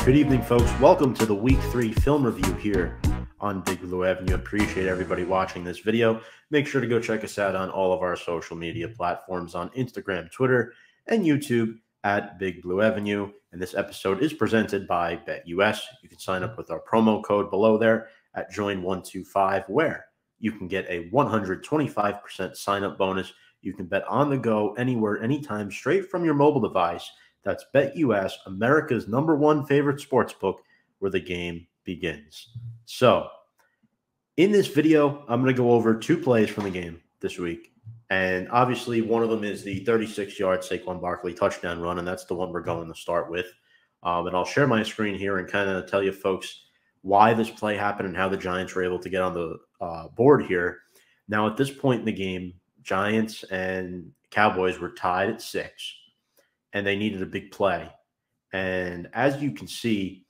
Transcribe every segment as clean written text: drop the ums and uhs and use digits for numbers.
Good evening, folks. Welcome to the Week 3 film review here on Big Blue Avenue. Appreciate everybody watching this video. Make sure to go check us out on all of our social media platforms on Instagram, Twitter, and YouTube at Big Blue Avenue. And this episode is presented by BetUS. You can sign up with our promo code below there at Join125, where you can get a 125% sign-up bonus. You can bet on the go, anywhere, anytime, straight from your mobile device. That's BetUS, America's #1 favorite sportsbook, where the game begins. So, in this video, I'm going to go over two plays from the game this week. And obviously, one of them is the 36-yard Saquon Barkley touchdown run, and that's the one we're going to start with. And I'll share my screen here and kind of tell you folks why this play happened and how the Giants were able to get on the board here. Now, at this point in the game, Giants and Cowboys were tied at 6. And they needed a big play. And as you can see,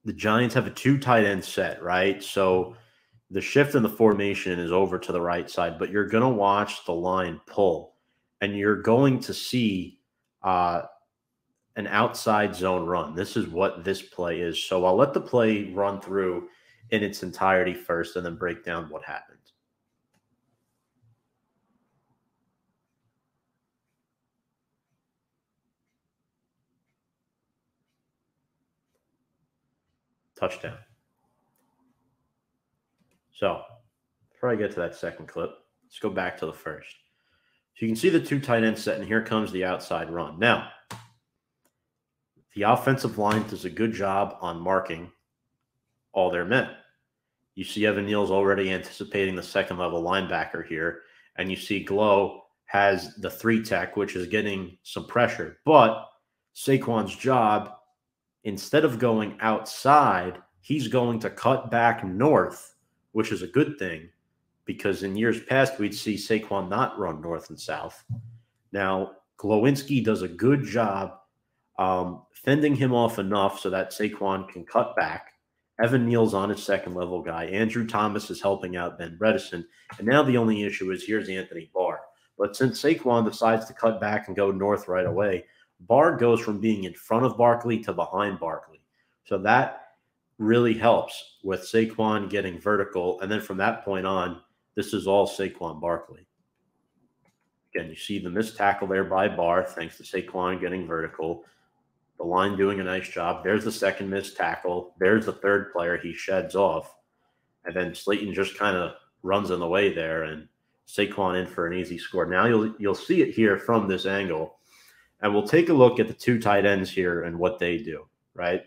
the Giants have a 2 tight end set, right? So the shift in the formation is over to the right side, but you're going to watch the line pull, and you're going to see an outside zone run. This is what this play is. So I'll let the play run through in its entirety first and then break down what happened. Touchdown. So before I get to that second clip, let's go back to the first. So you can see the 2 tight end set, and here comes the outside run. Now, the offensive line does a good job on marking all their men. You see Evan Neal's already anticipating the second-level linebacker here, and you see Glow has the 3 tech, which is getting some pressure. But Saquon's job, instead of going outside, he's going to cut back north, which is a good thing, because in years past, we'd see Saquon not run north and south. Now, Glowinski does a good job fending him off enough so that Saquon can cut back. Evan Neal's on his second-level guy. Andrew Thomas is helping out Ben Bredesen. And now the only issue is here's Anthony Barr. But since Saquon decides to cut back and go north right away, Barr goes from being in front of Barkley to behind Barkley. So that really helps with Saquon getting vertical. And then from that point on, this is all Saquon Barkley. Again, you see the missed tackle there by Barr, thanks to Saquon getting vertical. The line doing a nice job. There's the second missed tackle. There's the third player he sheds off. And then Slayton just kind of runs in the way there, and Saquon in for an easy score. Now you'll see it here from this angle. And we'll take a look at the 2 tight ends here and what they do, right?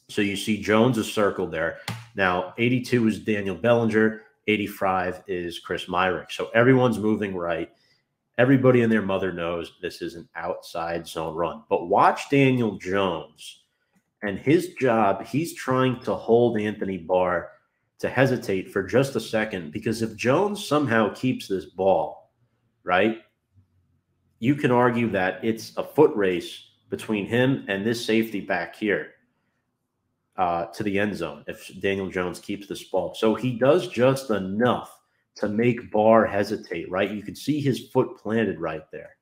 So you see Jones is circled there. Now, 82 is Daniel Bellinger. 85 is Chris Myrick. So everyone's moving right. Everybody and their mother knows this is an outside zone run. But watch Daniel Jones. And his job, he's trying to hold Anthony Barr to hesitate for just a second, because if Jones somehow keeps this ball, right, you can argue that it's a foot race between him and this safety back here to the end zone if Daniel Jones keeps this ball. So he does just enough to make Barr hesitate, right? You can see his foot planted right there.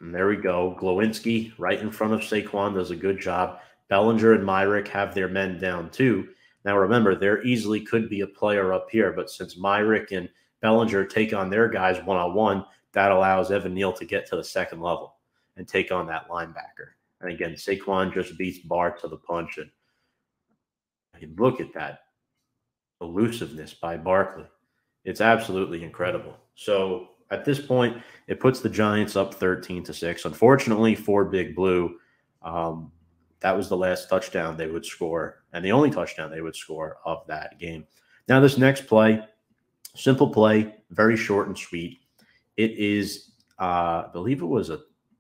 And there we go. Glowinski right in front of Saquon does a good job. Bellinger and Myrick have their men down too. Now, remember, there easily could be a player up here, but since Myrick and Bellinger take on their guys one-on-one, that allows Evan Neal to get to the second level and take on that linebacker. And again, Saquon just beats Barr to the punch. And look at that elusiveness by Barkley. It's absolutely incredible. So at this point, it puts the Giants up 13-6. Unfortunately for Big Blue, that was the last touchdown they would score, and the only touchdown they would score of that game. Now, this next play, simple play, very short and sweet. It is, I believe it was a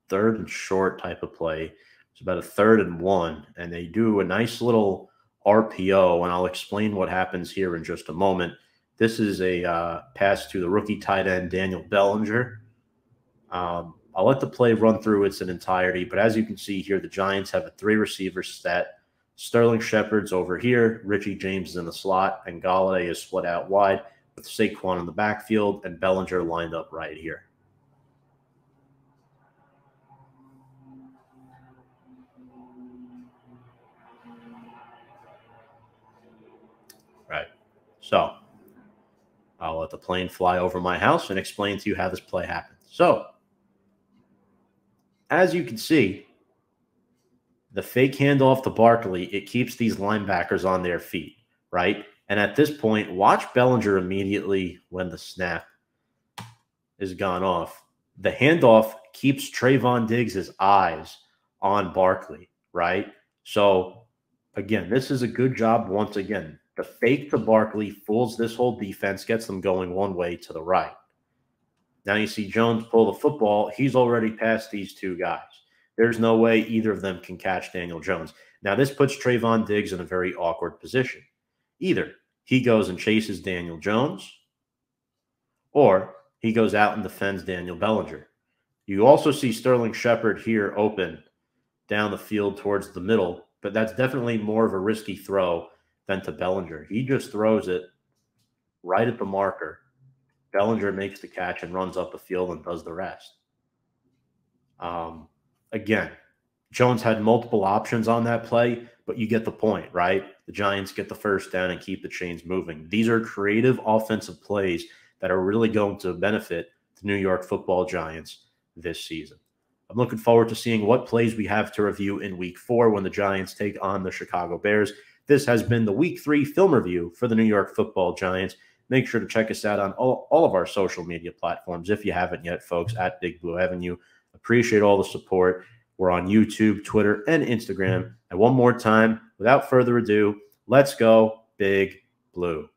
3rd and short type of play. It's about a 3rd and 1, and they do a nice little RPO, and I'll explain what happens here in just a moment. This is a pass to the rookie tight end, Daniel Bellinger. I'll let the play run through its entirety, but as you can see here, the Giants have a 3-receiver set. Sterling Shepard's over here. Richie James is in the slot, and Galladay is split out wide. with Saquon in the backfield and Bellinger lined up right here. Right. So I'll let the plane fly over my house and explain to you how this play happened. So as you can see, the fake handoff to Barkley, it keeps these linebackers on their feet, right? And at this point, watch Bellinger immediately when the snap is gone off. The handoff keeps Trayvon Diggs' eyes on Barkley, right? So, again, this is a good job once again. The fake to Barkley fools this whole defense, gets them going one way to the right. Now you see Jones pull the football. He's already past these two guys. There's no way either of them can catch Daniel Jones. Now this puts Trayvon Diggs in a very awkward position. Either he goes and chases Daniel Jones, or he goes out and defends Daniel Bellinger. You also see Sterling Shepard here open down the field towards the middle, but that's definitely more of a risky throw than to Bellinger. He just throws it right at the marker. Bellinger makes the catch and runs up the field and does the rest. Again, Jones had multiple options on that play, but you get the point, right? The Giants get the first down and keep the chains moving. These are creative offensive plays that are really going to benefit the New York Football Giants this season. I'm looking forward to seeing what plays we have to review in Week 4 when the Giants take on the Chicago Bears. This has been the Week 3 film review for the New York Football Giants. Make sure to check us out on all of our social media platforms if you haven't yet, folks, at Big Blue Avenue. Appreciate all the support. We're on YouTube, Twitter, and Instagram. And one more time, without further ado, let's go Big Blue.